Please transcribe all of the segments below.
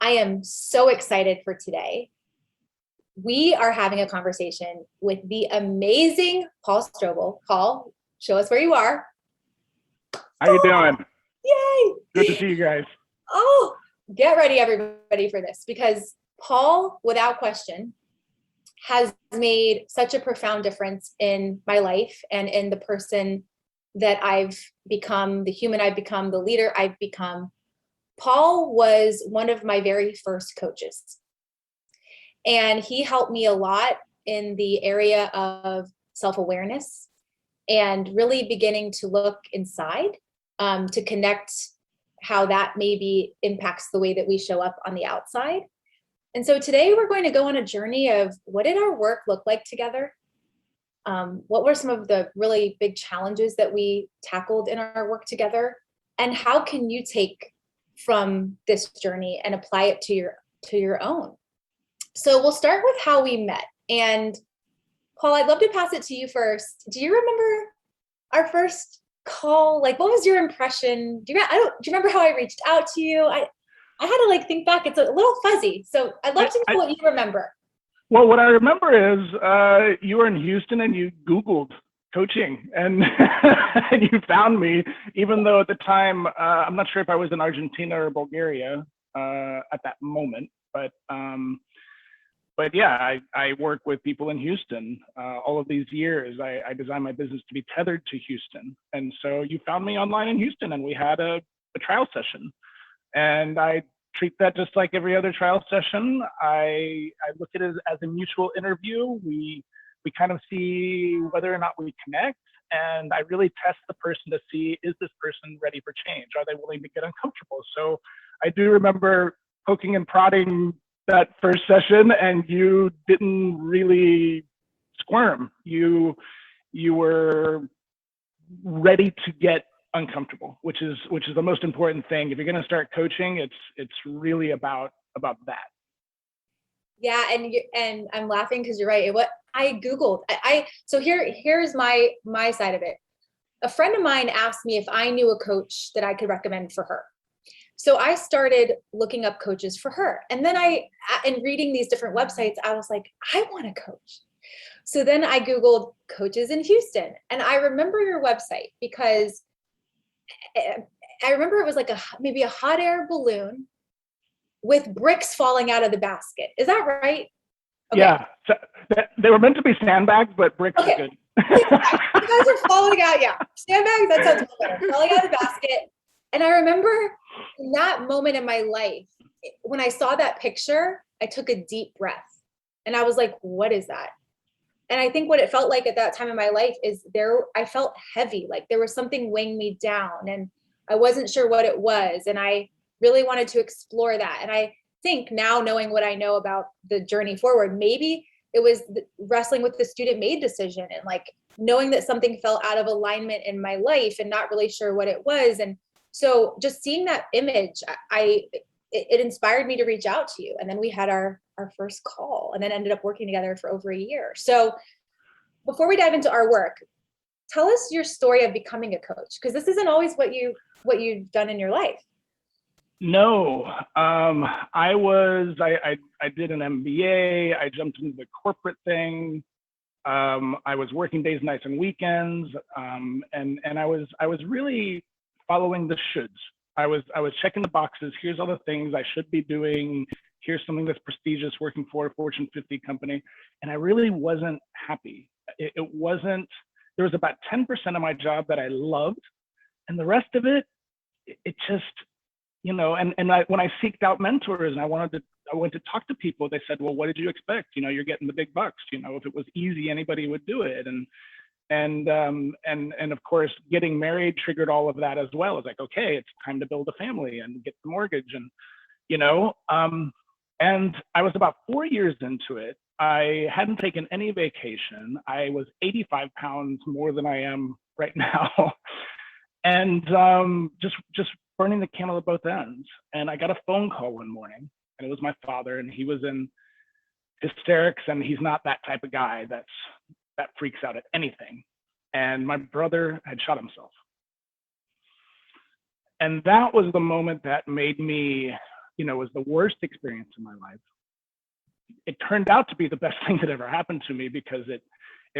I am so excited for today. We are having a conversation with the amazing Paul Strobl. Paul, show us where you are. How you doing? Yay! Good to see you guys. Oh, get ready, everybody, for this, because Paul, without question, has made such a profound difference in my life and in the person that I've become, the human I've become, the leader I've become. Paul was one of my very first coaches, and he helped me a lot in the area of self-awareness and really beginning to look inside, to connect how that maybe impacts the way that we show up on the outside. And so today we're going to go on a journey of what did our work look like together? What were some of the really big challenges that we tackled in our work together? And how can you take from this journey and apply it to your own? So we'll start with how we met. And Paul, I'd love to pass it to you first. Do you remember our first call? Like, what was your impression? Do you remember how I reached out to you? I had to think back. It's a little fuzzy. So I'd love to know what you remember. Well, what I remember is you were in Houston and you Googled coaching and, and you found me, even though at the time, I'm not sure if I was in Argentina or Bulgaria at that moment, but yeah, I work with people in Houston all of these years. I designed my business to be tethered to Houston. And so you found me online in Houston and we had a trial session. And I treat that just like every other trial session. I look at it as a mutual interview. We kind of see whether or not we connect. And I really test the person to see, is this person ready for change? Are they willing to get uncomfortable? So I do remember poking and prodding that first session, and you didn't really squirm. You were ready to get uncomfortable, which is the most important thing. If you're going to start coaching, it's really about that. Yeah, and I'm laughing because you're right. What I Googled, so here's my side of it. A friend of mine asked me if I knew a coach that I could recommend for her. So I started looking up coaches for her. And then in reading these different websites, I was like, I want a coach. So then I Googled coaches in Houston. And I remember your website because I remember it was like maybe a hot air balloon with bricks falling out of the basket. Is that right? Okay. Yeah. So they were meant to be sandbags, but bricks are good. You guys are falling out. Yeah. Sandbags, that sounds better. Falling out of the basket. And I remember in that moment in my life, when I saw that picture, I took a deep breath and I was like, what is that? And I think what it felt like at that time in my life is I felt heavy, like there was something weighing me down and I wasn't sure what it was. And I really wanted to explore that. And I think now, knowing what I know about the journey forward, maybe it was wrestling with the student made decision and knowing that something fell out of alignment in my life and not really sure what it was. And so just seeing that image, it inspired me to reach out to you. And then we had our first call and then ended up working together for over a year. So before we dive into our work, tell us your story of becoming a coach, because this isn't always what you've done in your life. No, I did an MBA. I jumped into the corporate thing. I was working days, nights, and weekends. And I was really following the shoulds. I was checking the boxes. Here's all the things I should be doing. Here's something that's prestigious, working for a Fortune 50 company. And I really wasn't happy. It wasn't, there was about 10% of my job that I loved. And the rest of it, it just, when I seeked out mentors and I went to talk to people, they said, well, what did you expect? You're getting the big bucks. If it was easy, anybody would do it. And of course, getting married triggered all of that as well. It's like, okay, it's time to build a family and get the mortgage. And, and I was about 4 years into it. I hadn't taken any vacation. I was 85 pounds more than I am right now. And just burning the candle at both ends. And I got a phone call one morning, and it was my father, and he was in hysterics, and he's not that type of guy that freaks out at anything. And my brother had shot himself. And that was the moment that made me, was the worst experience in my life, it turned out to be the best thing that ever happened to me, because it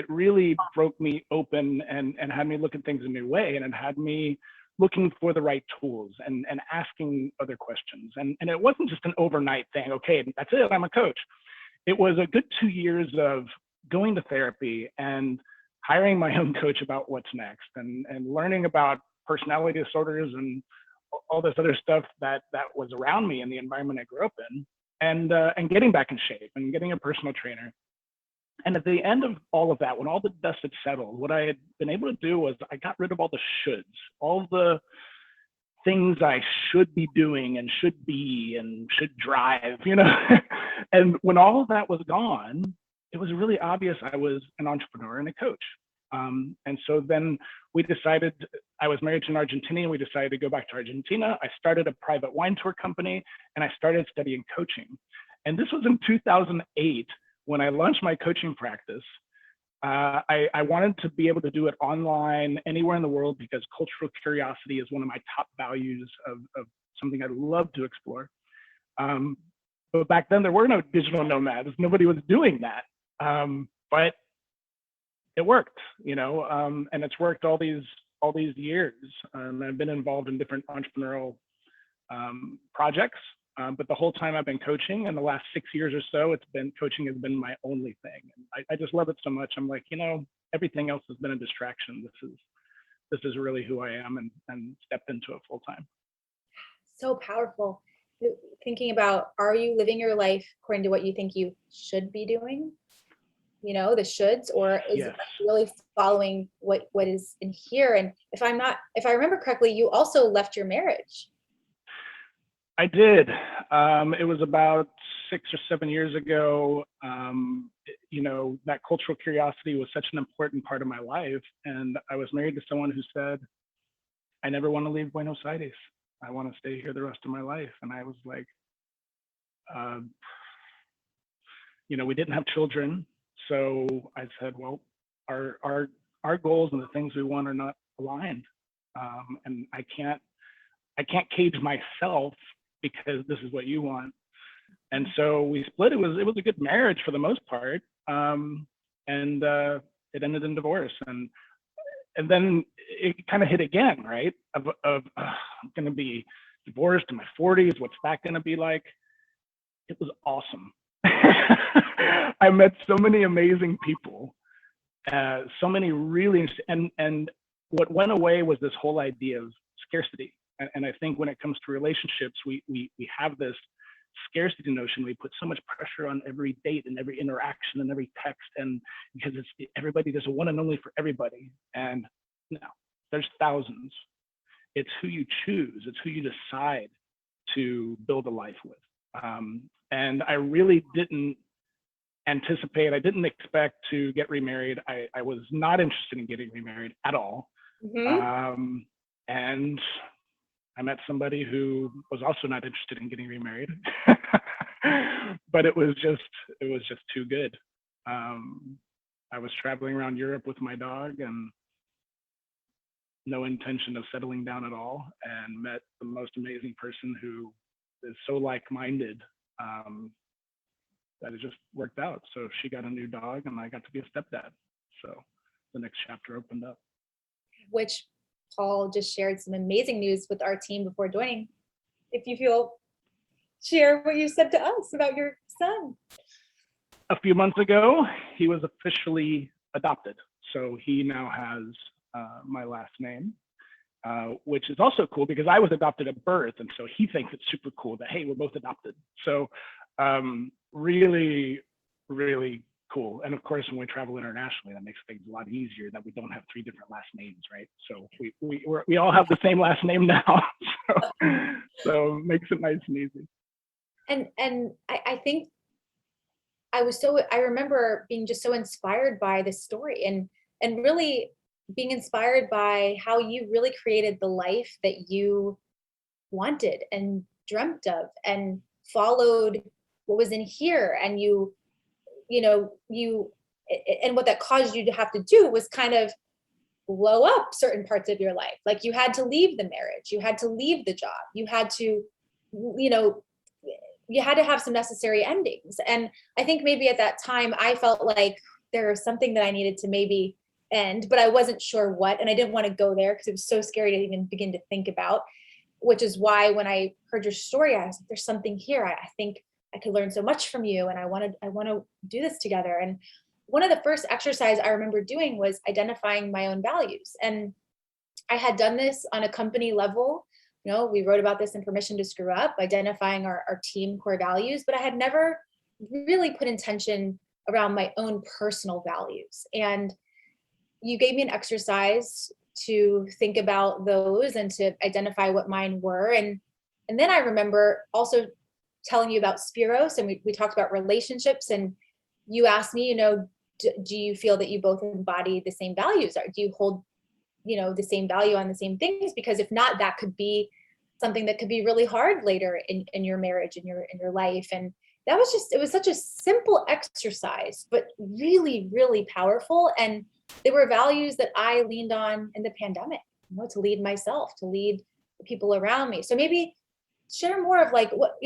really broke me open and had me look at things a new way, and it had me looking for the right tools and asking other questions. And it wasn't just an overnight thing. Okay, that's it, I'm a coach. It was a good 2 years of going to therapy and hiring my own coach about what's next, and learning about personality disorders and all this other stuff that was around me in the environment I grew up in, and getting back in shape and getting a personal trainer. And at the end of all of that, when all the dust had settled, what I had been able to do was I got rid of all the shoulds, all the things I should be doing and should be and should drive, And when all of that was gone, it was really obvious I was an entrepreneur and a coach. And so then we decided, I was married to an Argentinian, we decided to go back to Argentina. I started a private wine tour company, and I started studying coaching. And this was in 2008 when I launched my coaching practice. I wanted to be able to do it online anywhere in the world, because cultural curiosity is one of my top values of something I'd love to explore. But back then there were no digital nomads. Nobody was doing that. But it worked, and it's worked all these years. I've been involved in different entrepreneurial projects, but the whole time I've been coaching, in the last 6 years or so, coaching has been my only thing. And I just love it so much. I'm like, everything else has been a distraction. This is really who I am, and stepped into it full time. So powerful. Thinking about, are you living your life according to what you think you should be doing? The shoulds, or is it really following what is in here? And if I remember correctly, you also left your marriage. I did. It was about 6 or 7 years ago. That cultural curiosity was such an important part of my life. And I was married to someone who said, I never want to leave Buenos Aires. I want to stay here the rest of my life. And I was like, we didn't have children. So I said, well, our goals and the things we want are not aligned. And I can't cage myself because this is what you want. And so we split. It was a good marriage for the most part. And it ended in divorce. And then it kind of hit again, right? Of I'm going to be divorced in my 40s. What's that going to be like? It was awesome. I met so many amazing people, so many really, and what went away was this whole idea of scarcity. And I think when it comes to relationships, we have this scarcity notion. We put so much pressure on every date and every interaction and every text, and because there's a one and only for everybody. And no, there's thousands. It's who you choose. It's who you decide to build a life with. And I really didn't expect to get remarried. I was not interested in getting remarried at all. Mm-hmm. And I met somebody who was also not interested in getting remarried, but it was just too good. I was traveling around Europe with my dog and no intention of settling down at all, and met the most amazing person who is so like-minded that it just worked out. So she got a new dog and I got to be a stepdad. So the next chapter opened up. Which Paul just shared some amazing news with our team before joining. If you feel, share what you said to us about your son. A few months ago, he was officially adopted. So he now has my last name, which is also cool because I was adopted at birth. And so he thinks it's super cool that, hey, we're both adopted. So really, really cool. And of course, when we travel internationally, that makes things a lot easier that we don't have 3 different last names, right? So we all have the same last name now. So it makes it nice and easy. And I think I remember being just so inspired by this story and really being inspired by how you really created the life that you wanted and dreamt of and followed what was in here. And and what that caused you to have to do was kind of blow up certain parts of your life. Like you had to leave the marriage, you had to leave the job, you had to, you had to have some necessary endings. And I think maybe at that time I felt like there was something that I needed to maybe end, but I wasn't sure what, and I didn't want to go there because it was so scary to even begin to think about, which is why when I heard your story, I was like, there's something here. I think I could learn so much from you, and I want to do this together. And one of the first exercise I remember doing was identifying my own values. And I had done this on a company level. We wrote about this in Permission to Screw Up, identifying our team core values, but I had never really put intention around my own personal values. And you gave me an exercise to think about those and to identify what mine were. And then I remember also telling you about Spiros, and we talked about relationships, and you asked me, do you feel that you both embody the same values? Or do you hold, the same value on the same things? Because if not, that could be something that could be really hard later in your marriage, in your life. And that was it was such a simple exercise, but really, really powerful. And they were values that I leaned on in the pandemic, to lead myself, to lead the people around me. So maybe share more of like, what,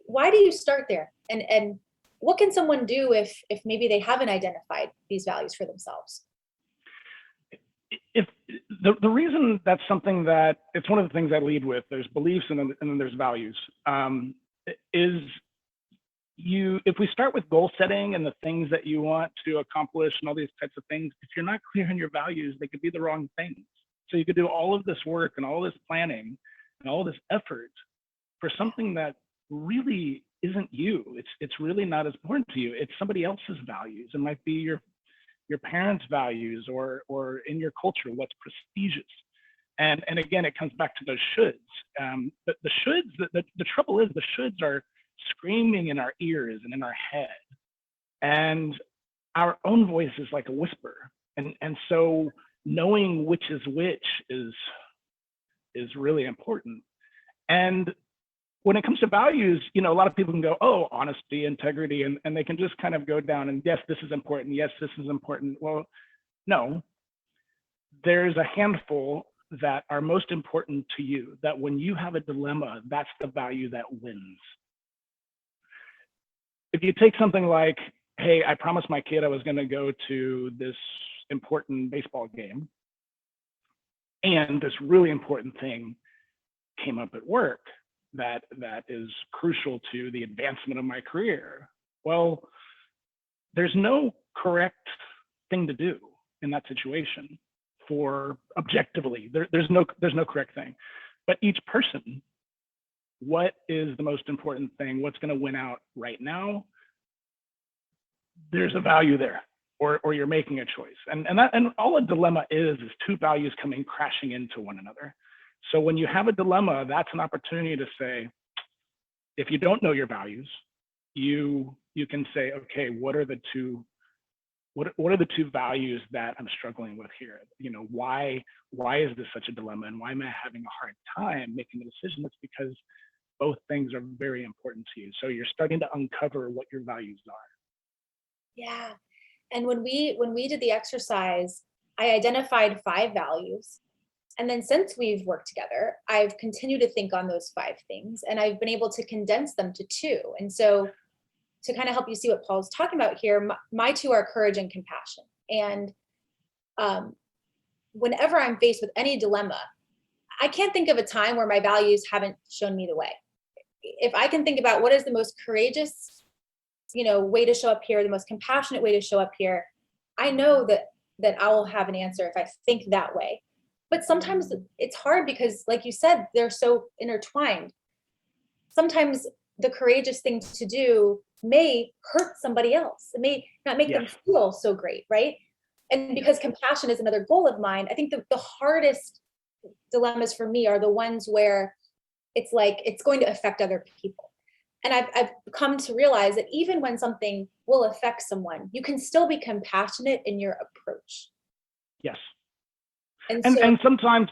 why do you start there? And what can someone do if maybe they haven't identified these values for themselves? If the reason that's something that it's one of the things I lead with, there's beliefs and then there's values, if we start with goal setting and the things that you want to accomplish and all these types of things, if you're not clear on your values, they could be the wrong things. So you could do all of this work and all this planning and all this effort for something that really isn't you. It's really not as important to you. It's somebody else's values. It might be your parents' values or in your culture, what's prestigious. And again, it comes back to those shoulds. But the shoulds, the trouble is the shoulds are screaming in our ears and in our head. And our own voice is like a whisper. And so knowing which is which is really important. And when it comes to values, a lot of people can go, oh, honesty, integrity, and they can just kind of go down and yes, this is important. Yes, this is important. Well, no, there's a handful that are most important to you, that when you have a dilemma, that's the value that wins. If you take something like, hey, I promised my kid I was going to go to this important baseball game, and this really important thing came up at work that is crucial to the advancement of my career. Well, there's no correct thing to do in that situation for objectively. There's no correct thing. But each person, what is the most important thing? What's going to win out right now? There's a value there, or you're making a choice. And all a dilemma is two values coming crashing into one another. So when you have a dilemma, that's an opportunity to say, if you don't know your values, you can say, okay, what are the two values that I'm struggling with here? Why is this such a dilemma, and why am I having a hard time making the decision? It's because both things are very important to you. So you're starting to uncover what your values are. Yeah. And when we did the exercise, I identified 5 values. And then since we've worked together, I've continued to think on those 5 things, and I've been able to condense them to 2. And so to kind of help you see what Paul's talking about here, my 2 are courage and compassion. And whenever I'm faced with any dilemma, I can't think of a time where my values haven't shown me the way. If I can think about what is the most courageous, way to show up here, the most compassionate way to show up here, I know that I will have an answer if I think that way. But sometimes it's hard because, like you said, they're so intertwined. Sometimes the courageous thing to do may hurt somebody else. It may not make them feel so great, right? And because compassion is another goal of mine, I think the hardest dilemmas for me are the ones where it's like it's going to affect other people. And I've come to realize that even when something will affect someone, you can still be compassionate in your approach. Yes. And sometimes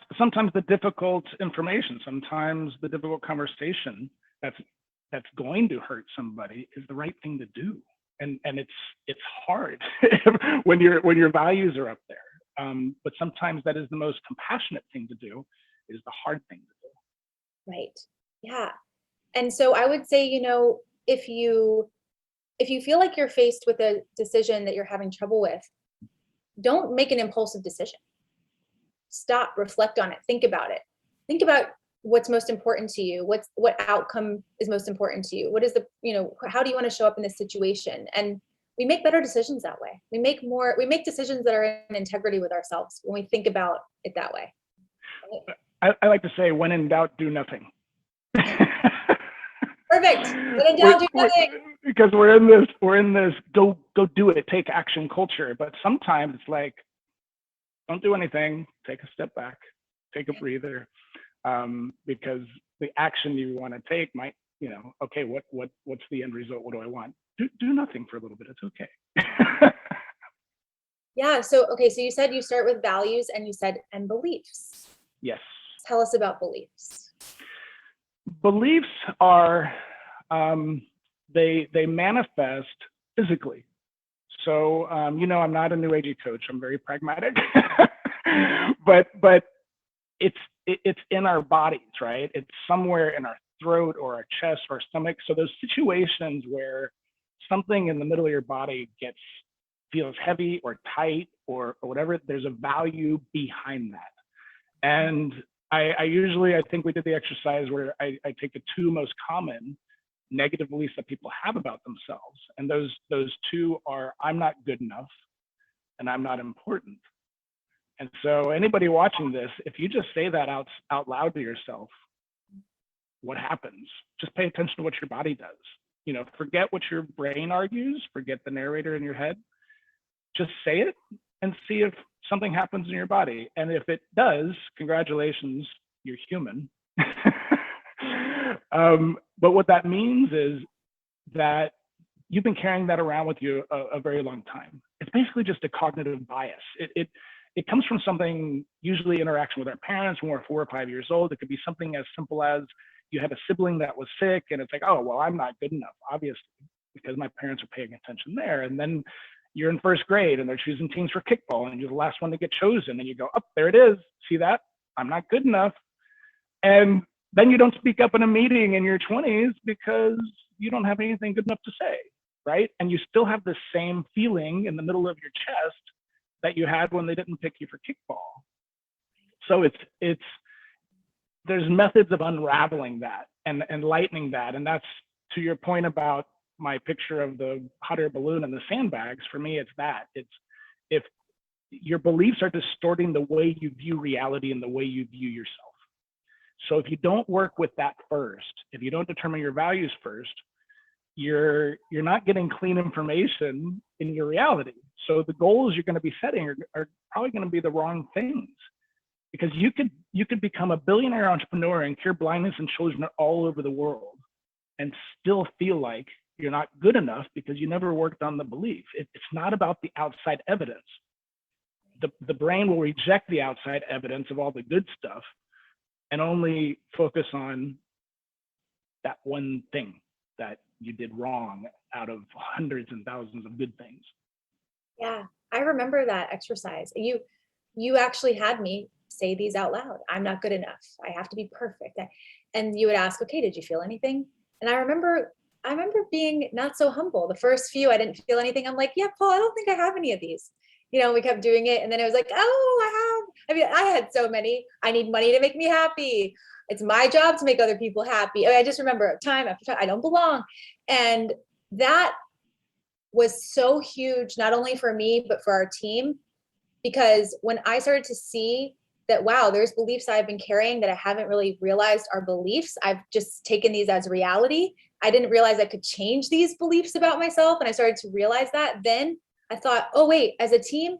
the difficult information, sometimes the difficult conversation that's going to hurt somebody is the right thing to do. And it's hard when your values are up there. But sometimes that is the most compassionate thing to do, is the hard thing to do. Right. Yeah. And so I would say, if you feel like you're faced with a decision that you're having trouble with, don't make an impulsive decision. Stop, reflect on it, think about it. Think about what's most important to you. What outcome is most important to you? What is how do you want to show up in this situation? And we make better decisions that way. We make decisions that are in integrity with ourselves when we think about it that way. I like to say, when in doubt, do nothing. Perfect. When in doubt, do nothing. Because we're in this go do it, take action culture. But sometimes it's like, don't do anything, take a step back, take a breather, because the action you want to take might, okay, what's the end result? What do I want? Do nothing for a little bit. It's okay. Yeah. So you said you start with values, and you said and beliefs. Yes. Tell us about beliefs. Beliefs are, they manifest physically. So, I'm not a new agey coach. I'm very pragmatic, but it's in our bodies, right? It's somewhere in our throat or our chest or our stomach. So those situations where something in the middle of your body feels heavy or tight or whatever, there's a value behind that. And I think we did the exercise where I take the two most common negative beliefs that people have about themselves. And those two are, I'm not good enough and I'm not important. And so anybody watching this, if you just say that out loud to yourself, what happens? Just pay attention to what your body does. Forget what your brain argues, forget the narrator in your head. Just say it and see if something happens in your body. And if it does, congratulations, you're human. But what that means is that you've been carrying that around with you a very long time. It's basically just a cognitive bias. It comes from something, usually interaction with our parents when we're 4 or 5 years old. It could be something as simple as you had a sibling that was sick, and it's like, oh, well, I'm not good enough, obviously, because my parents are paying attention there. And then you're in first grade and they're choosing teams for kickball, and you're the last one to get chosen, and you go, oh, there it is. See that? I'm not good enough. And then you don't speak up in a meeting in your 20s because you don't have anything good enough to say, right? And you still have the same feeling in the middle of your chest that you had when they didn't pick you for kickball. So there's methods of unraveling that and lightening that. And that's to your point about my picture of the hot air balloon and the sandbags. For me, it's that. It's if your beliefs are distorting the way you view reality and the way you view yourself. So if you don't work with that first, if you don't determine your values first, you're not getting clean information in your reality. So the goals you're going to be setting are probably going to be the wrong things, because you could become a billionaire entrepreneur and cure blindness in children all over the world and still feel like you're not good enough because you never worked on the belief. It's not about the outside evidence. The brain will reject the outside evidence of all the good stuff and only focus on that one thing that you did wrong out of hundreds and thousands of good things. Yeah, I remember that exercise. You actually had me say these out loud. I'm not good enough. I have to be perfect. And you would ask, okay, did you feel anything? And I remember being not so humble. The first few, I didn't feel anything. I'm like, yeah, Paul, I don't think I have any of these. We kept doing it. And then it was like, oh, I had so many. I need money to make me happy. It's my job to make other people happy. I just remember time after time, I don't belong. And that was so huge, not only for me, but for our team, because when I started to see that, wow, there's beliefs I've been carrying that I haven't really realized are beliefs. I've just taken these as reality. I didn't realize I could change these beliefs about myself. And I started to realize that. Then I thought, oh, wait, as a team,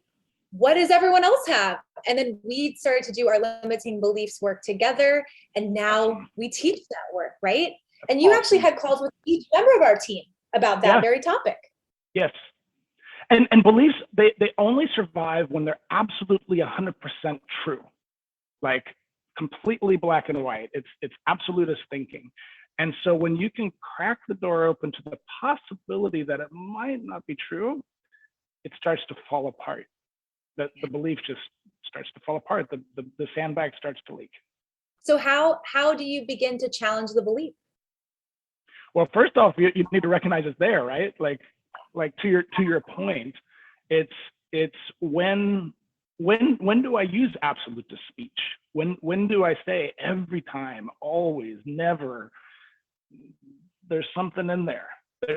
what does everyone else have? And then we started to do our limiting beliefs work together. And now we teach that work, right? And you actually had calls with each member of our team about that very topic. Yes. And beliefs, they only survive when they're absolutely 100% true, like completely black and white. It's absolutist thinking. And so when you can crack the door open to the possibility that it might not be true, it starts to fall apart. The belief just starts to fall apart. The sandbag starts to leak. So how do you begin to challenge the belief? Well, first off, you need to recognize it's there, right? Like to your point, it's when do I use absolutist speech? When do I say every time, always, never? There's something in there.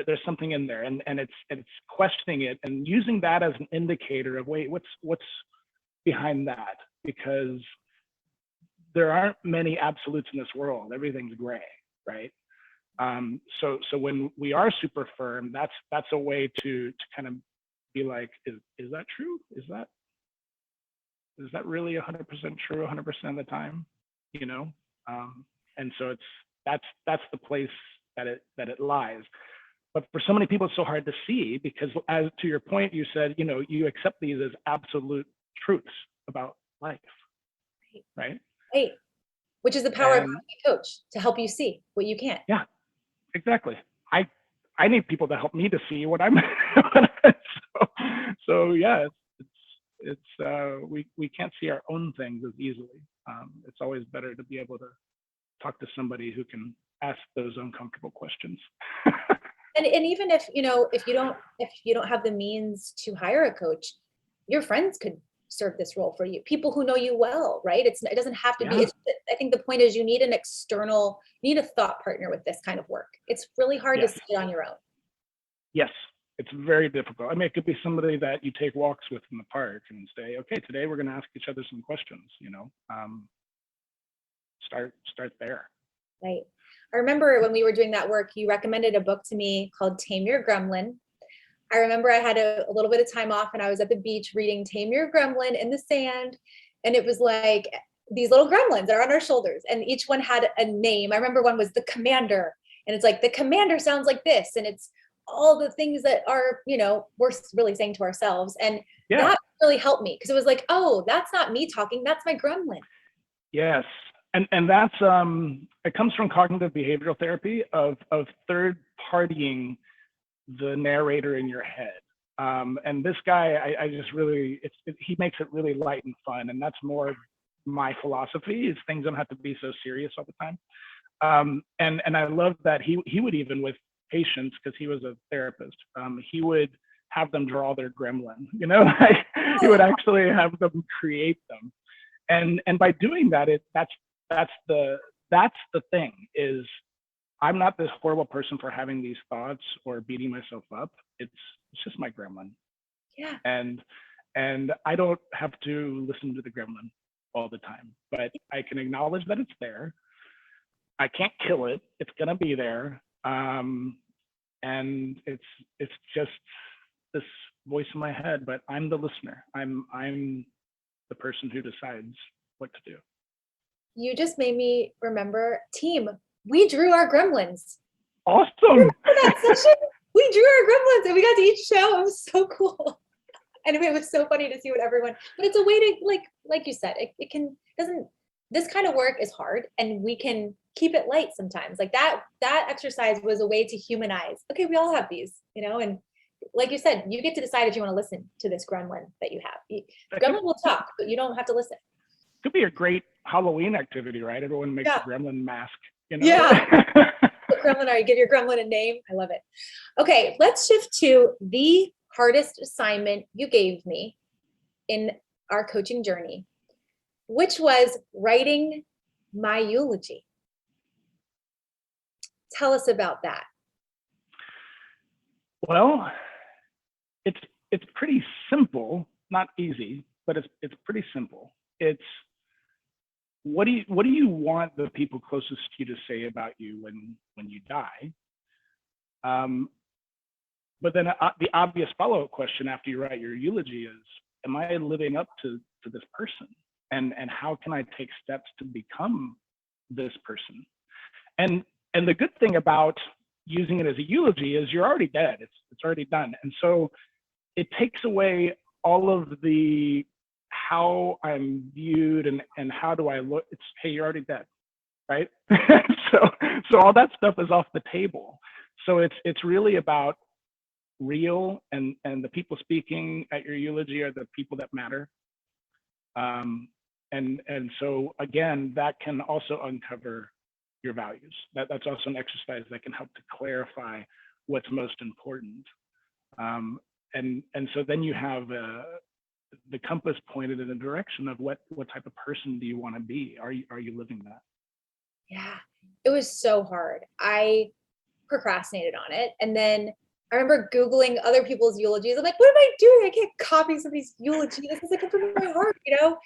There's something in there, and it's questioning it and using that as an indicator of, wait, what's behind that? Because there aren't many absolutes in this world. Everything's gray, right? So when we are super firm, that's a way to kind of be like, is that true? Is that really 100% true 100% of the time? You know, and so that's the place that it lies. But for so many people, it's so hard to see because, as to your point, you said, you accept these as absolute truths about life, right? Right. Which is the power of having a coach to help you see what you can't. Yeah, exactly. I need people to help me to see what I'm. so yeah, we can't see our own things as easily. It's always better to be able to talk to somebody who can ask those uncomfortable questions. And even if if you don't have the means to hire a coach, your friends could serve this role for you. People who know you well, right? It doesn't have to be. I think the point is you need you need a thought partner with this kind of work. It's really hard to sit on your own. Yes, it's very difficult. I mean, it could be somebody that you take walks with in the park and say, okay, today we're going to ask each other some questions. Start there. Right. I remember when we were doing that work, you recommended a book to me called Tame Your Gremlin. I remember I had a little bit of time off and I was at the beach reading Tame Your Gremlin in the sand. And it was like these little gremlins that are on our shoulders and each one had a name. I remember one was the commander and it's like, the commander sounds like this. And it's all the things that are, we're really saying to ourselves. And that really helped me because it was like, oh, that's not me talking. That's my gremlin. Yes. And that's, it comes from cognitive behavioral therapy of third partying the narrator in your head. And this guy, I just really, he makes it really light and fun. And that's more my philosophy, is things don't have to be so serious all the time. And I love that he would, even with patients, because he was a therapist, he would have them draw their gremlin, he would actually have them create them. And by doing that, that's the thing, is I'm not this horrible person for having these thoughts or beating myself up. It's just my gremlin. Yeah. And I don't have to listen to the gremlin all the time, but I can acknowledge that it's there. I can't kill it. It's gonna be there. And it's just this voice in my head, but I'm the listener. I'm the person who decides what to do. You just made me remember, team, we drew our gremlins. Awesome. Remember that session? We drew our gremlins and we got to each show. It was so cool. And it was so funny to see what everyone, but it's a way to, like you said, this kind of work is hard and we can keep it light sometimes. Like that exercise was a way to humanize. Okay, we all have these, and like you said, you get to decide if you want to listen to this gremlin that you have. The gremlin will talk, but you don't have to listen. Could be a great Halloween activity, right? Everyone makes a gremlin mask, Yeah. The gremlin, give your gremlin a name. I love it. Okay, let's shift to the hardest assignment you gave me in our coaching journey, which was writing my eulogy. Tell us about that. Well, it's pretty simple, not easy, but it's pretty simple. It's what do you want the people closest to you to say about you when you die? But then the obvious follow-up question after you write your eulogy is, am I living up to this person? And how can I take steps to become this person? And the good thing about using it as a eulogy is you're already dead. It's already done. And so it takes away all of the how I'm viewed and how do I look. It's, hey, you're already dead, right? so all that stuff is off the table. So it's really about real, and the people speaking at your eulogy are the people that matter. And so again, that can also uncover your values. That's also an exercise that can help to clarify what's most important. And so then you have the compass pointed in the direction of what type of person do you want to be? Are you living that? Yeah, it was so hard. I procrastinated on it. And then I remember Googling other people's eulogies. I'm like, what am I doing? I can't copy somebody's eulogy. This doesn't come from my heart, you know?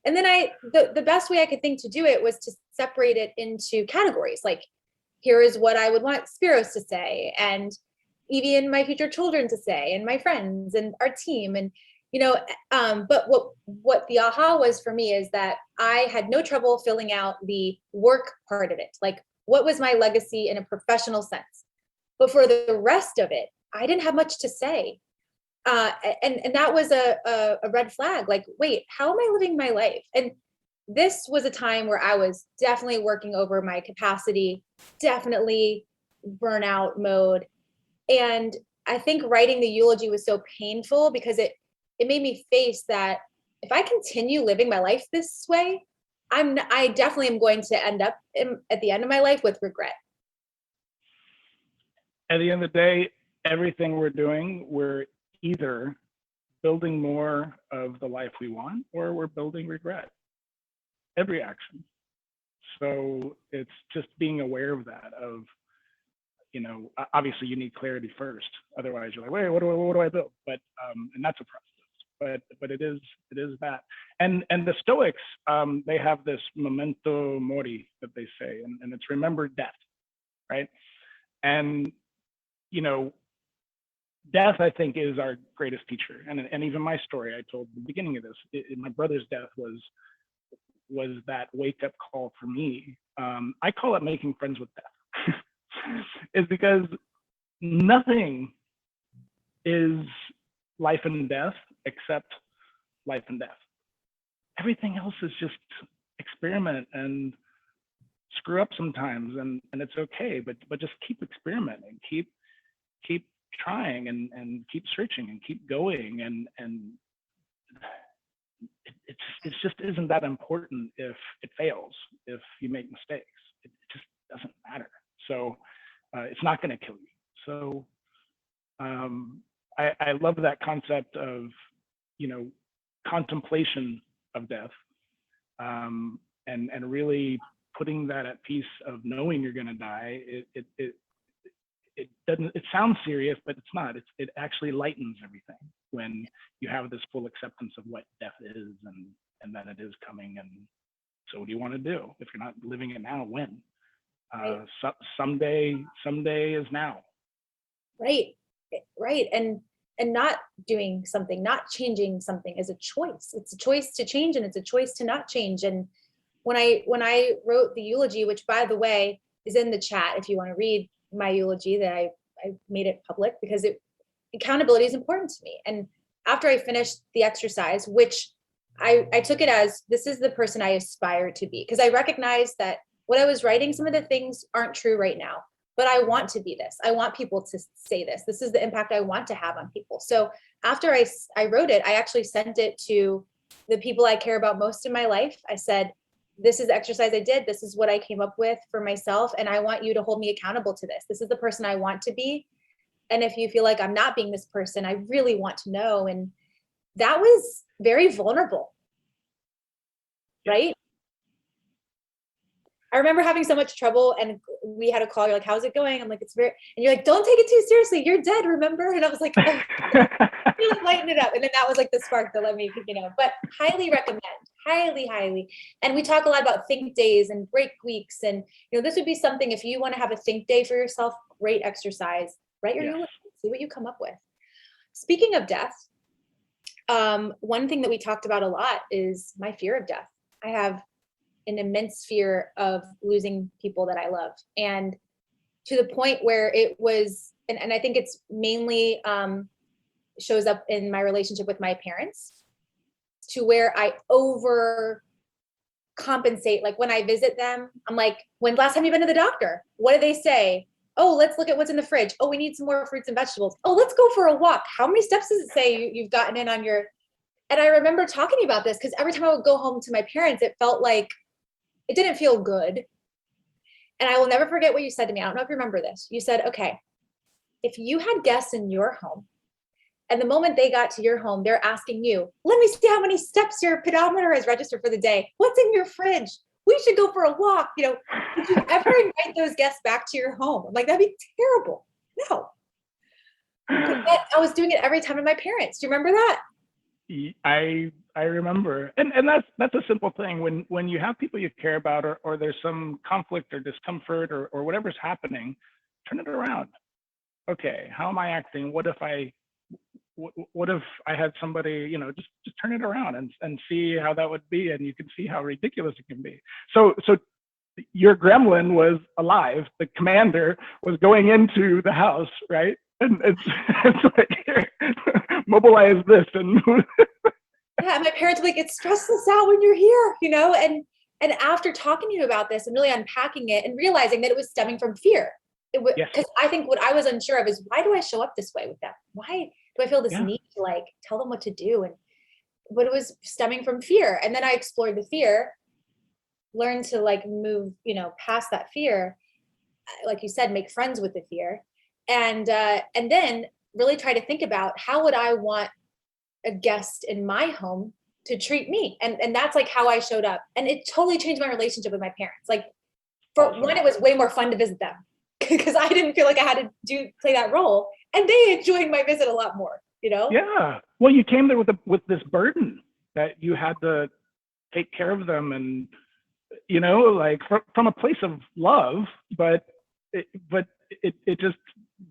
And then the best way I could think to do it was to separate it into categories. Like, here is what I would want Spiros to say, and even my future children to say, and my friends and our team. And, you know, but what the aha was for me is that I had no trouble filling out the work part of it. Like, what was my legacy in a professional sense? But for the rest of it, I didn't have much to say. And that was a red flag. Like, wait, how am I living my life? And this was a time where I was definitely working over my capacity, definitely burnout mode. And I think writing the eulogy was so painful because it made me face that if I continue living my life this way, I definitely am going to end up at the end of my life with regret. At the end of the day, everything we're doing, we're either building more of the life we want, or we're building regret. Every action. So it's just being aware of that, of, you know, obviously you need clarity first. Otherwise you're like, wait, what do I build? But, and that's a process, but it is that. And the Stoics, they have this memento mori that they say, and it's remember death, right? And, you know, death, I think, is our greatest teacher. And even my story I told at the beginning of this, my brother's death was that wake-up call for me. I call it making friends with death. Is because nothing is life and death except life and death. Everything else is just experiment and screw up sometimes, and it's okay, but just keep experimenting, keep trying, and keep searching and keep going, and it just isn't that important if it fails, if you make mistakes. It just doesn't matter. So it's not going to kill you. So I love that concept of, you know, contemplation of death, and really putting that at peace of knowing you're going to die. It doesn't, it sounds serious, but it's not. It actually lightens everything when you have this full acceptance of what death is, and that it is coming. And so what do you want to do? If you're not living it now, when? Right. Someday is now. Right. And not doing something, not changing something is a choice. It's a choice to change, and it's a choice to not change. And when I wrote the eulogy, which, by the way, is in the chat if you want to read my eulogy, that I made it public because accountability is important to me. And after I finished the exercise, which I took it as, this is the person I aspire to be, because I recognized that what I was writing, some of the things aren't true right now, but I want to be this. I want people to say this. This is the impact I want to have on people. So after I wrote it, I actually sent it to the people I care about most in my life. I said, this is the exercise I did. This is what I came up with for myself. And I want you to hold me accountable to this. This is the person I want to be. And if you feel like I'm not being this person, I really want to know. And that was very vulnerable, right? I remember having so much trouble, and we had a call. You're like, how's it going? I'm like, it's very, and you're like, don't take it too seriously. You're dead, remember? And I was like, oh, lighten it up. And then that was like the spark that let me, you know, but highly recommend, highly. And we talk a lot about think days and break weeks. And, you know, this would be something, if you want to have a think day for yourself, great exercise, write your eulogy, see what you come up with. Speaking of death, one thing that we talked about a lot is my fear of death. I have an immense fear of losing people that I love. And to the point where it was, and I think it's mainly shows up in my relationship with my parents, to where I over compensate. Like when I visit them, I'm like, when's the last time you've been to the doctor? What do they say? Oh, let's look at what's in the fridge. Oh, we need some more fruits and vegetables. Oh, let's go for a walk. How many steps does it say you've gotten in on your, and I remember talking about this because every time I would go home to my parents, it felt like, it didn't feel good. And I will never forget what you said to me. I don't know if you remember this. You said, okay, if you had guests in your home, and the moment they got to your home, they're asking you, let me see how many steps your pedometer has registered for the day. What's in your fridge? We should go for a walk. You know, would you ever invite those guests back to your home? I'm like, that'd be terrible. No. But yet I was doing it every time with my parents. Do you remember that? I remember, and that's a simple thing. When you have people you care about, or there's some conflict or discomfort or whatever's happening, turn it around. Okay, how am I acting? What if I had somebody, just turn it around and see how that would be, and you can see how ridiculous it can be. So your gremlin was alive. The commander was going into the house, right? And it's like, here, mobilize this and Yeah, my parents were like, it stresses us out when you're here, and after talking to you about this and really unpacking it and realizing that it was stemming from fear. Yes. Because I think what I was unsure of is, why do I show up this way with them? Why do I feel this Yeah. need to like tell them what to do? But it was stemming from fear. And then I explored the fear, learned to like move, past that fear. Like you said, make friends with the fear. And then really try to think about, how would I want a guest in my home to treat me? And that's like how I showed up. And it totally changed my relationship with my parents. Like, for Awesome. one, it was way more fun to visit them because I didn't feel like I had to play that role, and they enjoyed my visit a lot more. Yeah. Well, you came there with this burden that you had to take care of them, and like from a place of love, but it just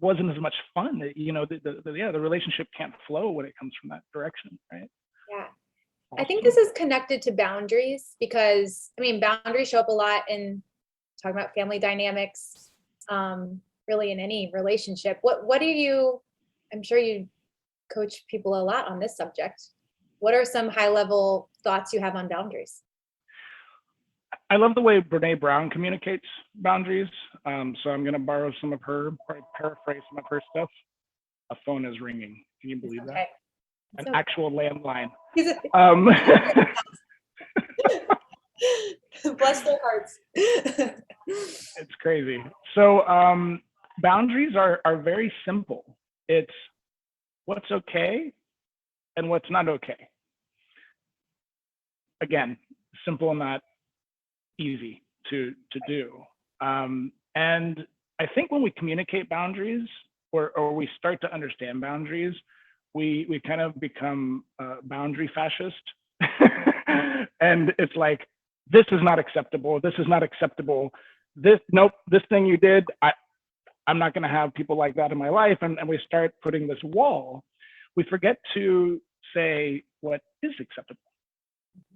wasn't as much fun. The relationship can't flow when it comes from that direction, right? Yeah. Awesome. I think this is connected to boundaries, because boundaries show up a lot in talking about family dynamics, really in any relationship. What do you, I'm sure you coach people a lot on this subject. What are some high level thoughts you have on boundaries? I love the way Brene Brown communicates boundaries. So I'm going to borrow some of her, paraphrase some of her stuff. A phone is ringing. Can you believe that? An actual landline. Bless their hearts. It's crazy. So boundaries are very simple. It's what's okay and what's not okay. Again, simple and not easy to do. And I think when we communicate boundaries, or we start to understand boundaries, we kind of become boundary fascist. And it's like, this is not acceptable. This is not acceptable. Nope, this thing you did, I'm not going to have people like that in my life. And we start putting this wall. We forget to say what is acceptable.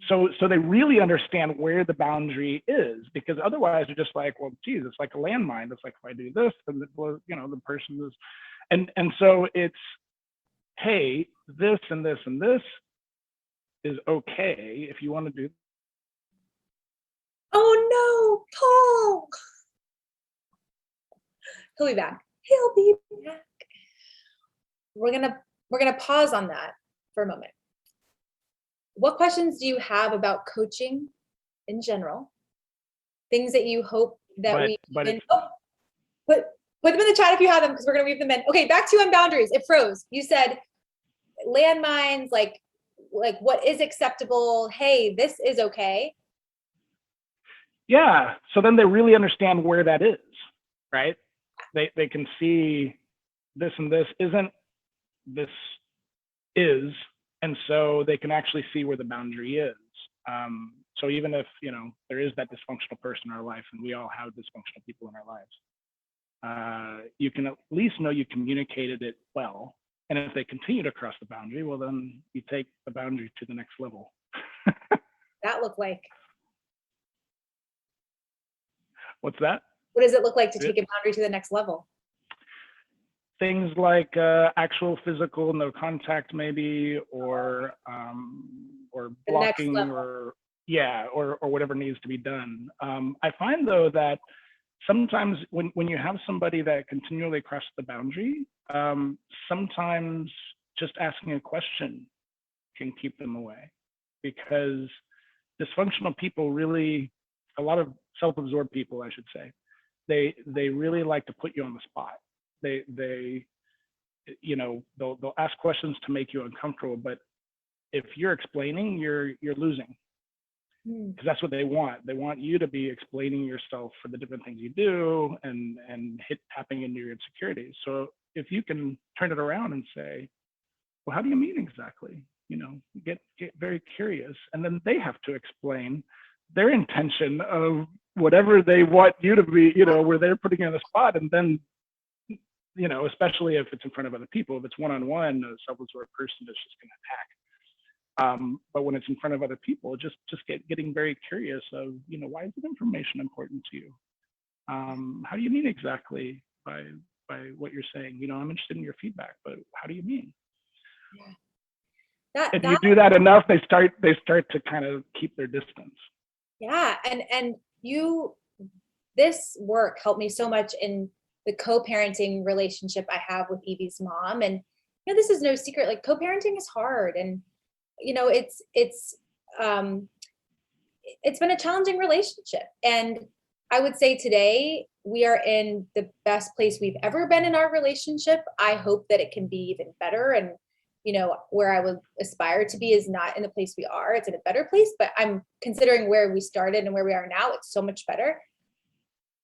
So they really understand where the boundary is, because otherwise they're just like, well, geez, it's like a landmine. It's like, if I do this, then the person is, and so it's, hey, this and this and this is okay if you want to do. Oh no, Paul. He'll be back. He'll be back. We're gonna pause on that for a moment. What questions do you have about coaching in general? Things that you hope that put them in the chat if you have them, because we're gonna weave them in. Okay, back to you on boundaries. It froze. You said landmines, like what is acceptable? Hey, this is okay. Yeah. So then they really understand where that is, right? They can see this and this isn't, this is, and so they can actually see where the boundary is. So even if there is that dysfunctional person in our life, and we all have dysfunctional people in our lives, you can at least know you communicated it well. And if they continue to cross the boundary, well, then you take the boundary to the next level. That look like? What's that? What does it look like to take a boundary to the next level? Things like actual physical no contact, maybe, or blocking, or whatever needs to be done. I find though that sometimes when you have somebody that continually crosses the boundary, sometimes just asking a question can keep them away, because dysfunctional people really, a lot of self-absorbed people, I should say, they really like to put you on the spot. They they'll ask questions to make you uncomfortable, but if you're explaining, you're losing, because that's what they want. They want you to be explaining yourself for the different things you do and tapping into your insecurities. So if you can turn it around and say, well, how do you mean exactly? Get very curious, and then they have to explain their intention of whatever they want you to be, where they're putting you on the spot. And then, especially if it's in front of other people, if it's one-on-one, a self-absorbed person is just going to attack. But when it's in front of other people, just getting very curious of, why is the information important to you? How do you mean exactly by what you're saying? I'm interested in your feedback, but how do you mean? Yeah. If you do that enough, they start to kind of keep their distance. Yeah, and this work helped me so much in the co-parenting relationship I have with Evie's mom. And this is no secret, like co-parenting is hard, and it's been a challenging relationship. And I would say today we are in the best place we've ever been in our relationship. I hope that it can be even better. And where I would aspire to be is not in the place we are. It's in a better place, but I'm considering where we started and where we are now. It's so much better.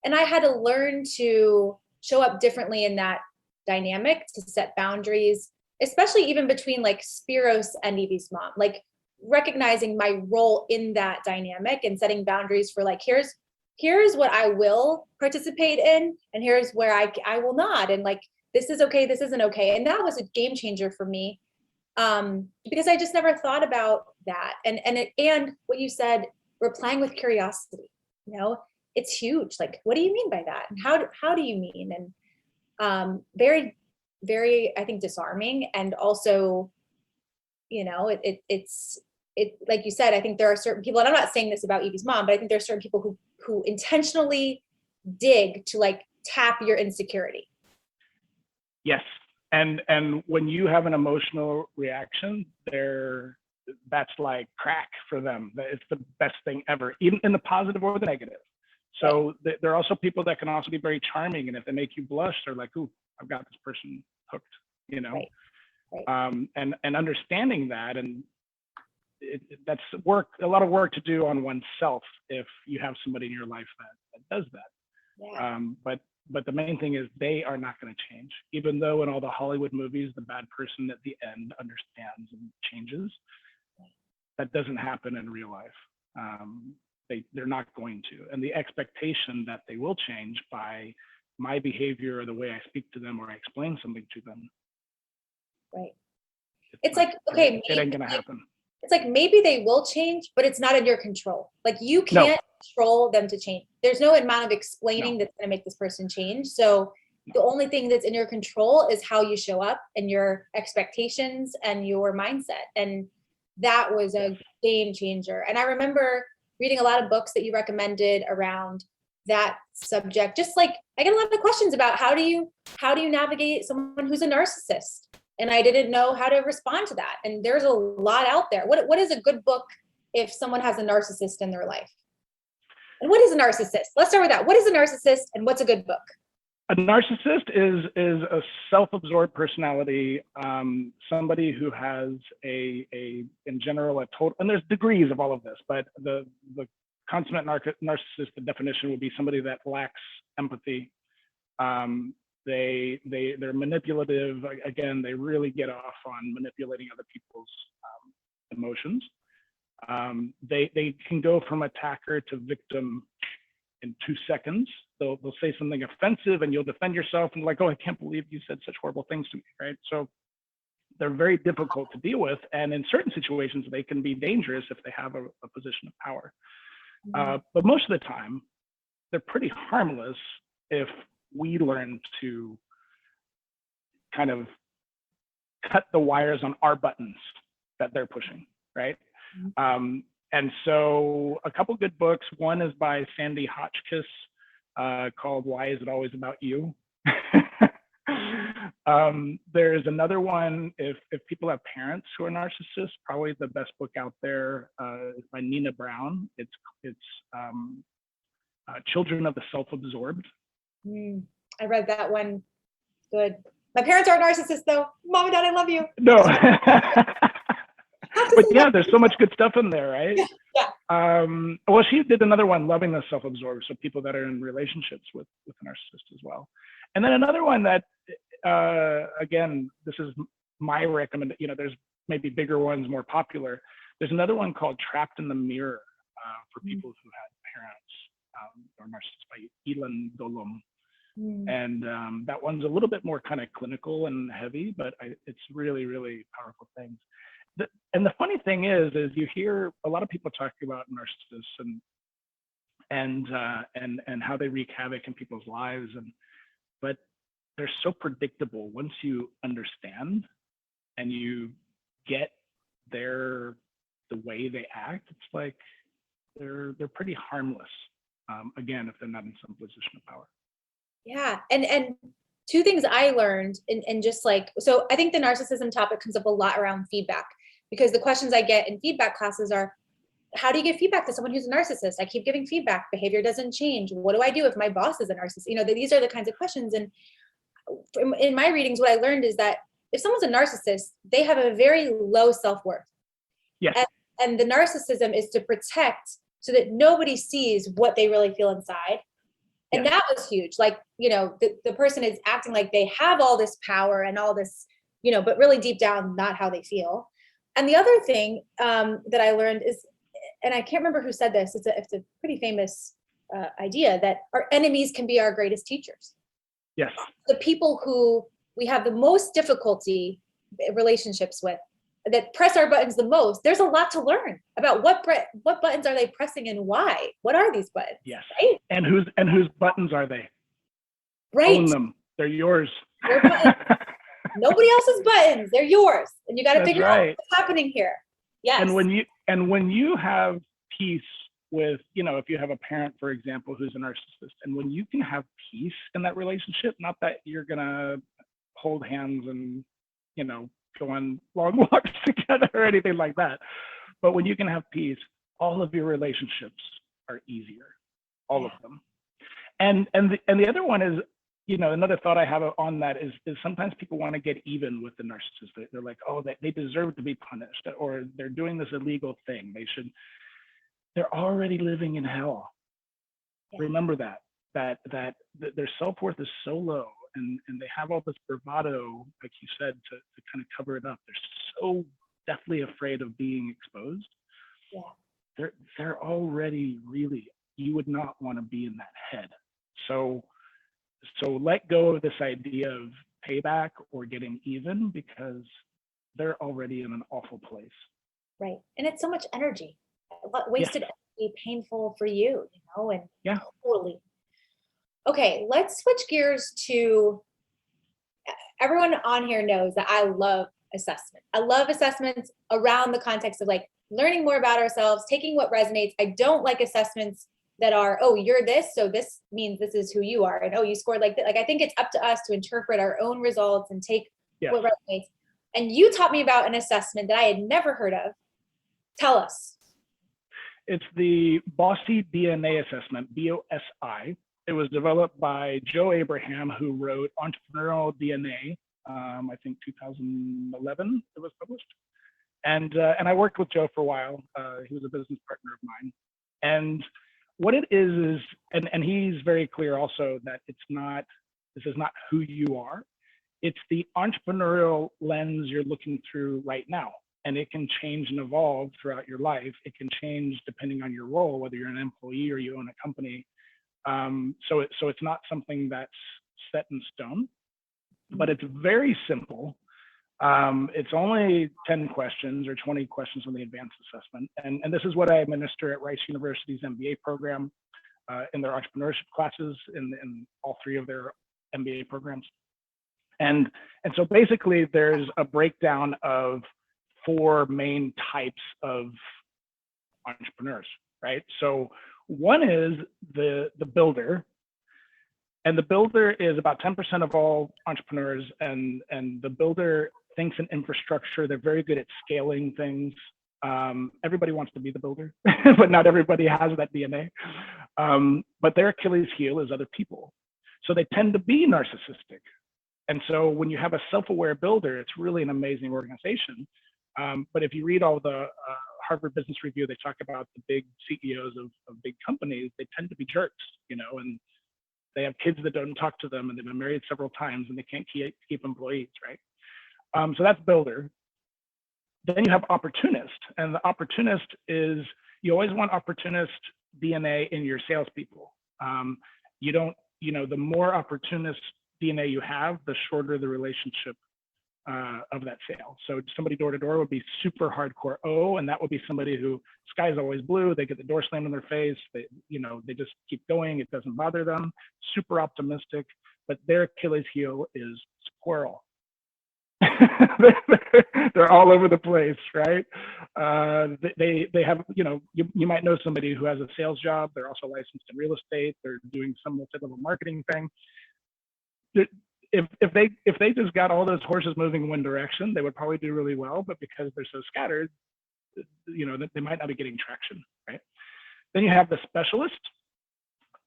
And I had to learn to show up differently in that dynamic, to set boundaries, especially even between like Spiros and Evie's mom, like recognizing my role in that dynamic and setting boundaries for like, here's what I will participate in, and here's where I will not. And like, this is okay, this isn't okay. And that was a game changer for me. Because I just never thought about that. And what you said, replying with curiosity, it's huge. Like, what do you mean by that? And how do you mean? And very, very, I think, disarming. And also, it's like you said, I think there are certain people, and I'm not saying this about Evie's mom, but I think there are certain people who intentionally dig to like tap your insecurity. Yes. And when you have an emotional reaction, that's like crack for them. It's the best thing ever, even in the positive or the negative. So right. There are also people that can also be very charming, and if they make you blush, they're like, "Ooh, I've got this person hooked," Right. Right. And understanding that, and that's a lot of work to do on oneself if you have somebody in your life that does that. Yeah. But the main thing is they are not going to change, even though in all the Hollywood movies, the bad person at the end understands and changes. That doesn't happen in real life. They're not going to. And the expectation that they will change by my behavior or the way I speak to them or I explain something to them. Right. It's like, okay, it ain't going to happen. It's like maybe they will change, but it's not in your control. Like you can't control them to change. There's no amount of explaining that's going to make this person change. So the only thing that's in your control is how you show up and your expectations and your mindset. And that was a game changer. And I remember reading a lot of books that you recommended around that subject. Just like I get a lot of questions about how do you navigate someone who's a narcissist? And I didn't know how to respond to that. And there's a lot out there. What is a good book if someone has a narcissist in their life? And what is a narcissist? Let's start with that. What is a narcissist and what's a good book? A narcissist is a self-absorbed personality, somebody who has in general, a total, and there's degrees of all of this, but the consummate narcissist, the definition would be somebody that lacks empathy. They're manipulative. Again, they really get off on manipulating other people's emotions. They can go from attacker to victim in 2 seconds. They'll say something offensive and you'll defend yourself and like, oh, I can't believe you said such horrible things to me, right? So they're very difficult to deal with. And in certain situations, they can be dangerous if they have a position of power. But most of the time, they're pretty harmless if we learn to kind of cut the wires on our buttons that they're pushing, right? And so a couple good books. One is by Sandy Hotchkiss called Why Is It Always About You? There's another one, if people have parents who are narcissists, probably the best book out there is by Nina Brown. It's Children of the Self-Absorbed. I read that one. Good. My parents aren't narcissists though. Mom and Dad, I love you. No. Have to But say yeah, that. there's so much good stuff in there, right? Yeah. Well, she did another one, loving the self-absorbed, so people that are in relationships with a narcissist as well. And then another one that, again, this is my recommend. There's maybe bigger ones, more popular. There's another one called Trapped in the Mirror for people who had parents or narcissists by Ilan Dolom. And that one's a little bit more kind of clinical and heavy, but it's really, really powerful things. And the funny thing is you hear a lot of people talking about narcissists and how they wreak havoc in people's lives, but they're so predictable once you understand and you get the way they act. It's like they're pretty harmless. Again, if they're not in some position of power. Yeah. And two things I learned and just like, so I think the narcissism topic comes up a lot around feedback, because the questions I get in feedback classes are, how do you give feedback to someone who's a narcissist? I keep giving feedback, behavior doesn't change. What do I do if my boss is a narcissist? These are the kinds of questions. And in my readings, what I learned is that if someone's a narcissist, they have a very low self-worth. Yes. And the narcissism is to protect so that nobody sees what they really feel inside. And that was huge. Like, the person is acting like they have all this power and all this, but really deep down, not how they feel. And the other thing that I learned is, and I can't remember who said this, it's a pretty famous idea, that our enemies can be our greatest teachers. Yes. The people who we have the most difficulty relationships with, that press our buttons the most, there's a lot to learn about what buttons are they pressing and why. What are these buttons? Yes. Right? And whose buttons are they? Right. Own them. They're yours. Your buttons. Nobody else's buttons. They're yours. And you got to figure out what's happening here. Yes. And when you have peace with, if you have a parent, for example, who's a narcissist, and when you can have peace in that relationship, not that you're gonna hold hands and, go on long walks together or anything like that, but when you can have peace, all of your relationships are easier, all of them. And the other one is, another thought I have on that is sometimes people want to get even with the narcissist. They're like, oh, they deserve to be punished, or they're doing this illegal thing. They're already living in hell. Yeah. Remember that their self-worth is so low, and they have all this bravado, like you said, to kind of cover it up. They're so deathly afraid of being exposed. Yeah. They're already really, you would not want to be in that head. So let go of this idea of payback or getting even, because they're already in an awful place. Right. And it's so much energy, wasted energy, painful for you, and totally. Okay, let's switch gears to, everyone on here knows that I love assessment. I love assessments around the context of like learning more about ourselves, taking what resonates. I don't like assessments that are, oh, you're this, so this means this is who you are. And oh, you scored like that. Like, I think it's up to us to interpret our own results and take what resonates. And you taught me about an assessment that I had never heard of. Tell us. It's the Bossy DNA assessment, BOSI. It was developed by Joe Abraham, who wrote Entrepreneurial DNA. I think 2011 it was published. And I worked with Joe for a while. He was a business partner of mine. And what it is, and he's very clear also that this is not who you are. It's the entrepreneurial lens you're looking through right now. And it can change and evolve throughout your life. It can change depending on your role, whether you're an employee or you own a company. So it's not something that's set in stone, but it's very simple. It's only 10 questions or 20 questions on the advanced assessment. And this is what I administer at Rice University's MBA program in their entrepreneurship classes in all three of their MBA programs. And so basically there's a breakdown of 4 main types of entrepreneurs, right? So one is the builder, and the builder is about 10% of all entrepreneurs, and the builder thinks in infrastructure. They're very good at scaling things. Everybody wants to be the builder, but not everybody has that DNA. But their Achilles heel is other people. So they tend to be narcissistic. And so when you have a self-aware builder, it's really an amazing organization. But if you read all the Harvard Business Review, they talk about the big CEOs of big companies, they tend to be jerks, and they have kids that don't talk to them, and they've been married several times, and they can't keep employees, right? So that's builder. Then you have opportunist, and the opportunist is, you always want opportunist DNA in your salespeople. You don't, the more opportunist DNA you have, the shorter the relationship of that sale. So somebody door to door would be super hardcore O, and that would be somebody who sky's always blue. They get the door slammed in their face. They, they just keep going. It doesn't bother them. Super optimistic, but their Achilles heel is squirrel. They're all over the place, right? They have, you might know somebody who has a sales job. They're also licensed in real estate. They're doing some multi-level marketing thing. If they just got all those horses moving in one direction, they would probably do really well. But because they're so scattered, they might not be getting traction, right? Then you have the specialist.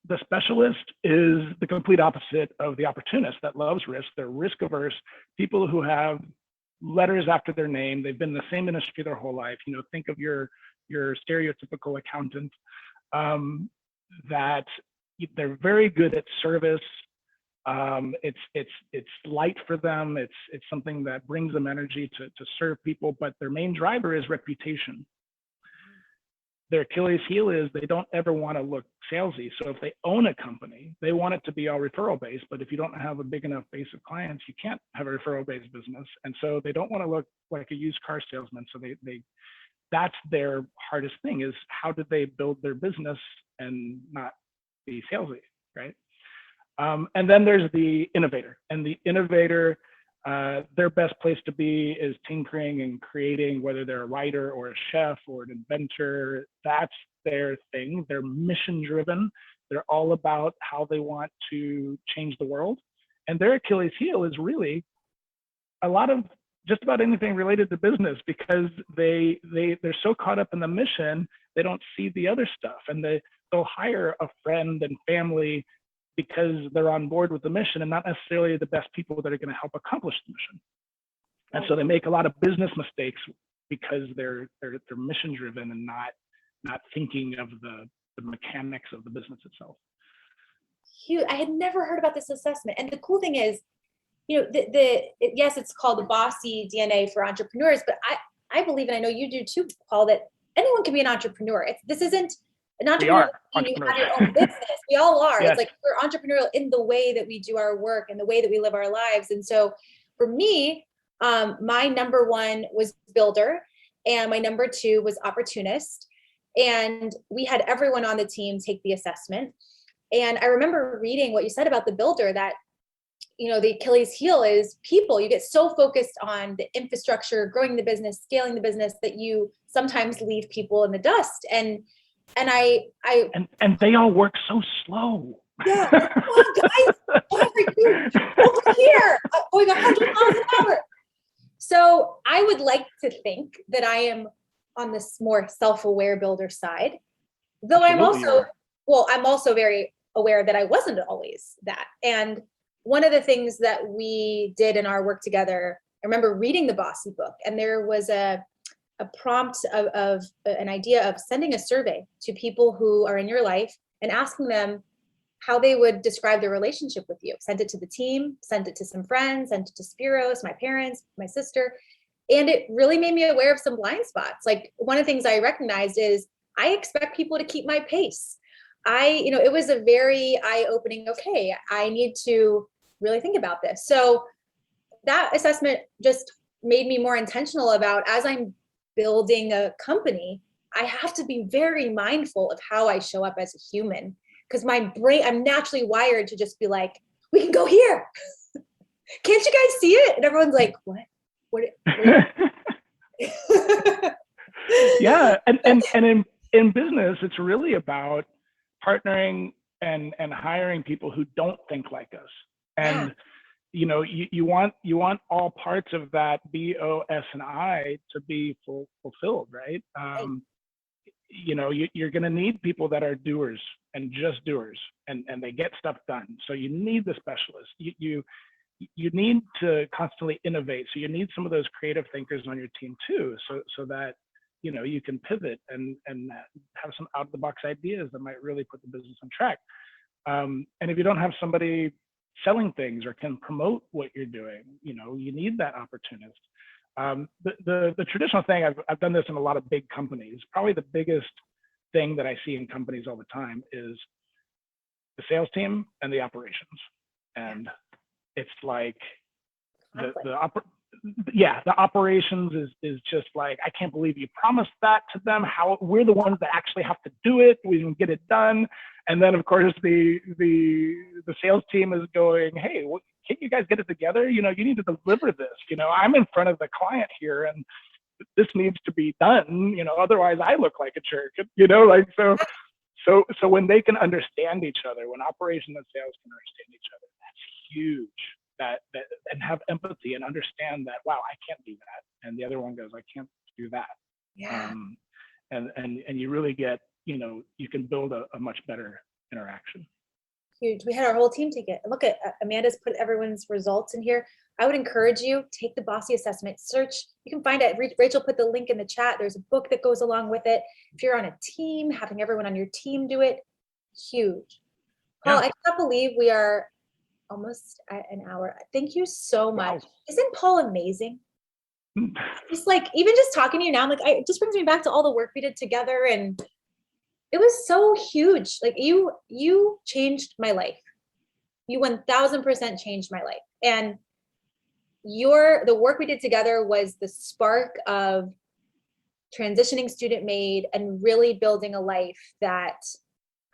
The specialist is the complete opposite of the opportunist that loves risk. They're risk averse. People who have letters after their name. They've been in the same industry their whole life. Think of your stereotypical accountant. That they're very good at service. It's light for them. It's something that brings them energy to serve people. But their main driver is reputation. Their Achilles heel is they don't ever want to look salesy. So if they own a company, they want it to be all referral based. But if you don't have a big enough base of clients, you can't have a referral based business. And so they don't want to look like a used car salesman. So that's their hardest thing, is how do they build their business and not be salesy, right? And then there's the innovator, and the innovator, their best place to be is tinkering and creating, whether they're a writer or a chef or an inventor. That's their thing. They're mission driven. They're all about how they want to change the world. And their Achilles heel is really a lot of just about anything related to business, because they're so caught up in the mission, they don't see the other stuff. And they'll hire a friend and family because they're on board with the mission, and not necessarily the best people that are going to help accomplish the mission. And so they make a lot of business mistakes because they're mission driven and not thinking of the mechanics of the business itself. I had never heard about this assessment. And the cool thing is, yes, it's called the bossy DNA for entrepreneurs, but I believe, and I know you do too, Paul, that anyone can be an entrepreneur. This isn't an entrepreneur. You have your own business. We all are. Yes. It's like we're entrepreneurial in the way that we do our work and the way that we live our lives. And so for me, my number one was builder, and my number two was opportunist. And we had everyone on the team take the assessment. And I remember reading what you said about the builder, that the Achilles heel is people. You get so focused on the infrastructure, growing the business, scaling the business, that you sometimes leave people in the dust. And they all work so slow. Yeah, come on, guys, what are you over here going 100 miles an hour? So I would like to think that I am on this more self-aware builder side, though I'm also very aware that I wasn't always that. And one of the things that we did in our work together, I remember reading the Bossy book, and there was a prompt of an idea of sending a survey to people who are in your life and asking them how they would describe their relationship with you. Sent it to the team, sent it to some friends, sent it to Spiros, my parents, my sister. And it really made me aware of some blind spots. Like, one of the things I recognized is I expect people to keep my pace. It was a very eye-opening, okay, I need to really think about this. So that assessment just made me more intentional about, as I'm building a company, I have to be very mindful of how I show up as a human, because my brain, I'm naturally wired to just be like, we can go here. Can't you guys see it? And everyone's like, what? Yeah. And in business, it's really about partnering and hiring people who don't think like us. And you want all parts of that B, O, S, and I to be fulfilled, right? you're going to need people that are doers and just doers, and they get stuff done. So you need the specialists. You need to constantly innovate. So you need some of those creative thinkers on your team too, so that you can pivot and have some out of the box ideas that might really put the business on track. And if you don't have somebody selling things or can promote what you're doing, you need that opportunist. The traditional thing, I've done this in a lot of big companies. Probably the biggest thing that I see in companies all the time is the sales team and the operations. And it's like the operations is just like, I can't believe you promised that to them. How we're the ones that actually have to do it. We can get it done. And then of course the sales team is going, hey, can't you guys get it together? You need to deliver this. I'm in front of the client here, and this needs to be done. Otherwise I look like a jerk. So when they can understand each other, when operations and sales can understand each other, that's huge. That and have empathy and understand that, wow, I can't do that, and the other one goes, I can't do that. Yeah. And you really get, you can build a much better interaction. Huge. We had our whole team take it. Look at Amanda's put everyone's results in here. I would encourage you, take the Bossy assessment, search. You can find it. Rachel put the link in the chat. There's a book that goes along with it. If you're on a team, having everyone on your team do it, huge. Paul, I can't believe we are almost at an hour. Thank you so much. Wow. Isn't Paul amazing? Just like, even just talking to you now, it just brings me back to all the work we did together, and it was so huge. Like you changed my life. You 1000% changed my life. And the work we did together was the spark of transitioning Student Made and really building a life that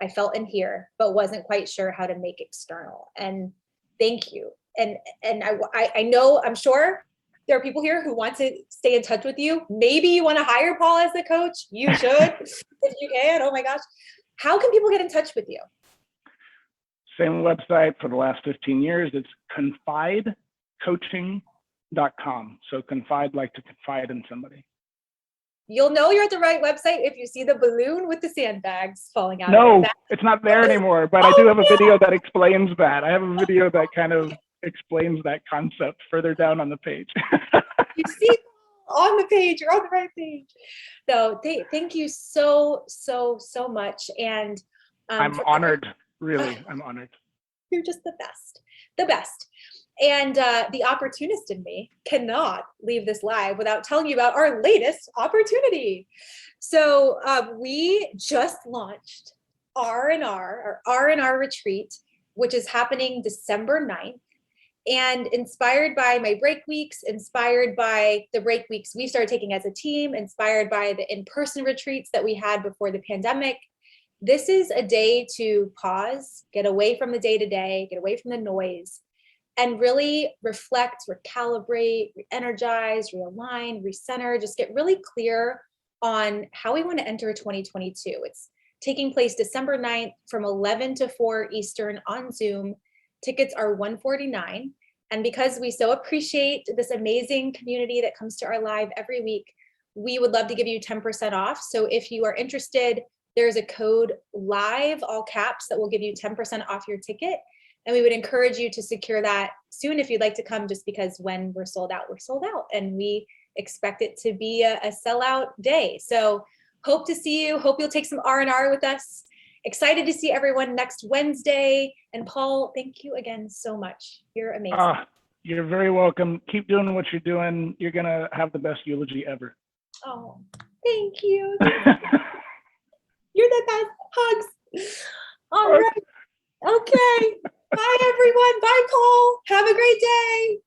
I felt in here, but wasn't quite sure how to make external. And thank you. And I know, I'm sure there are people here who want to stay in touch with you. Maybe you want to hire Paul as the coach. You should, if you can. Oh my gosh. How can people get in touch with you? Same website for the last 15 years. It's confidecoaching.com. So confide, like to confide in somebody. You'll know you're at the right website if you see the balloon with the sandbags falling out. No, it's not there anymore, but I do have a video that explains that. I have a video that kind of explains that concept further down on the page. You see on the page, you're on the right page. So thank you so much. And I'm honored, really, I'm honored. You're just the best. And the opportunist in me cannot leave this live without telling you about our latest opportunity. So we just launched our R&R retreat, which is happening December 9th. And inspired by my break weeks, inspired by the break weeks we started taking as a team, inspired by the in-person retreats that we had before the pandemic, this is a day to pause, get away from the day-to-day, get away from the noise, and really reflect, recalibrate, re-energize, realign, recenter, just get really clear on how we want to enter 2022. It's taking place December 9th from 11 to 4 Eastern on Zoom. Tickets are $149. And because we so appreciate this amazing community that comes to our live every week, we would love to give you 10% off. So if you are interested, there's a code LIVE, all caps, that will give you 10% off your ticket. And we would encourage you to secure that soon if you'd like to come, just because when we're sold out, and we expect it to be a sellout day. So hope to see you. Hope you'll take some R&R with us. Excited to see everyone next Wednesday. And Paul, thank you again so much. You're amazing. You're very welcome. Keep doing what you're doing. You're going to have the best eulogy ever. Oh, thank you. You're the best. Hugs. All right. Okay. Bye, everyone. Bye, Paul. Have a great day.